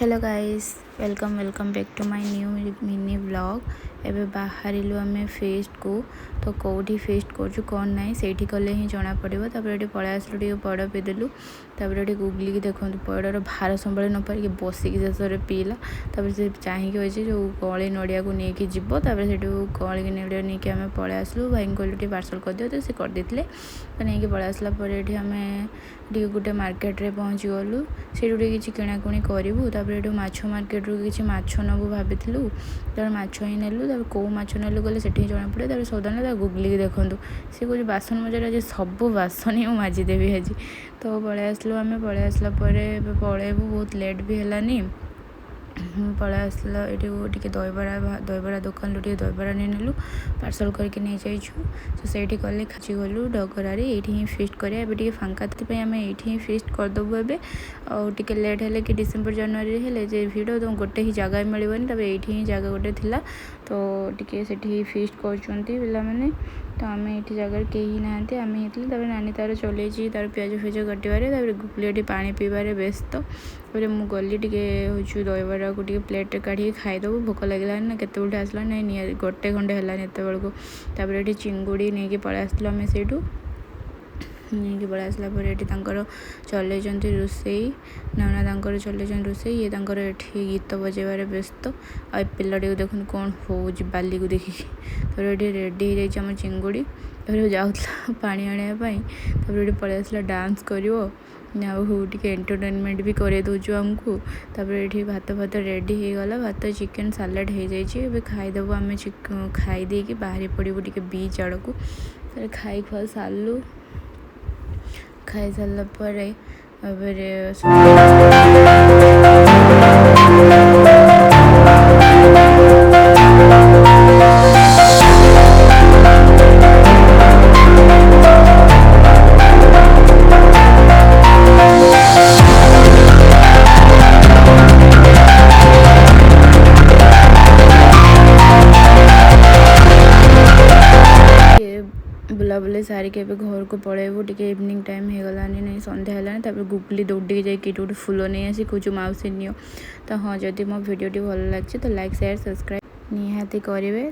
Hello guys, welcome welcome back to my new mini vlog. एबे बाहरिलु आमे fest को तो कौटी फेस्ट करछु कौन नाई सेठी कले ही जना पड़िबो। तापर एठी पळा आसलु टिके पड़ पी देलु। तापर एठी गुगली की देखंतु पड़र भार संभाळे न पारि बसी की शेष रे पीला। तापर से चाहि के होइछे जो कळी नडिया को नेकी जिवो। तापर सेठु कळी की नडिया नेकी आमे पळे आसलु। भाई कहलु टी पार्सल कर दियो तो से कर देथिले। तो नेकी पळे आसला पर एठी आमे टिके गुटे मार्केट रे पहुंची गलु। सेठु टिके किछि किणाकुणी करिवु। तापर एठु माछ मार्केट रू किछि माछ नबु भाबिथिलु। तापर माछ ही नेलु। तापर को माछ नेलु गले सेठी जणा पड़े। तापर सौदा ने गुगली की देखंतु से कुछ बासन मजार आज सब बासन ही माजी देबी आज। तो पळे आसलु आमे पळे आसला परे पळेबु बहुत लेट भी हेलानी। पळे आसला एठी टिके दहीबरा दुकान रू टिके दहीबरा नै नेलु पार्सल करके नै जाइछु। तो सेठी कले खाची गलु डगरारे एठी ही फेस्ट करिया। एबे टिके फांका पे आमे एठी ही फेस्ट कर दबु। एबे और टिके लेट हेले कि डिसेंबर जनवरी हेले जे भिड तो गोटे ही जगह मिलबनी। तबे एठी ही जगह गोटे थिला तो टिके सेठी ही फेस्ट करचुंती पिला माने। तो आमे एठी जगह केही नाहंती आमे हेतले। तबे नानी तार चलेछि तार प्याज फेज कटिबारे। तबे गुपलेटी पानी पीबारे व्यस्त। तबे मु गल्ली टिके होछु दहीबरा को टिके प्लेट काढी खाइ दबु। भोक लागला ना केते बेलटे आसला नै गोटे घंटे हला नेते बेलको। तबे एठी चिंगुडी नेकी पळे आसला आमे सेठु नेकी पळे आसला पर एठी तांकर चले जंती रोसई नाना तांकर चले जन रोसई ये तांकर एठी गीत बजेबारे व्यस्त। आ पिल्लाडी को देखन कोन होउछि बाली को देखि। तबे एठी रेडी हे जाय हम चिंगुडी। तबे जाउतला पानी आने पई। तबे एठी पळे आसला डांस करिवो ना हो टिके एंटरटेनमेंट भी करे दोजो हमको। तबे एठी भात भात रेडी हे गला। भात चिकन सलाड हे जाय छी। एबे खाइ दबो आमे खाइ दे के बाहरी पड़िबो टिके बीच आड़ को। तबे खाइ खा सालु खाइ साला परे एबे बुलाबुली सारी के घर को पड़ेबू टिके इवनिंग टाइम हो गलानी नहीं संध्या है। तब गुगली दौड़ी जाए कि गोटे फुल नहीं आसी कौच मौसी नियो। तो हाँ जदि मो भिडियो भल लगे तो लाइक शेयर सब्सक्राइब निहाती करेंगे।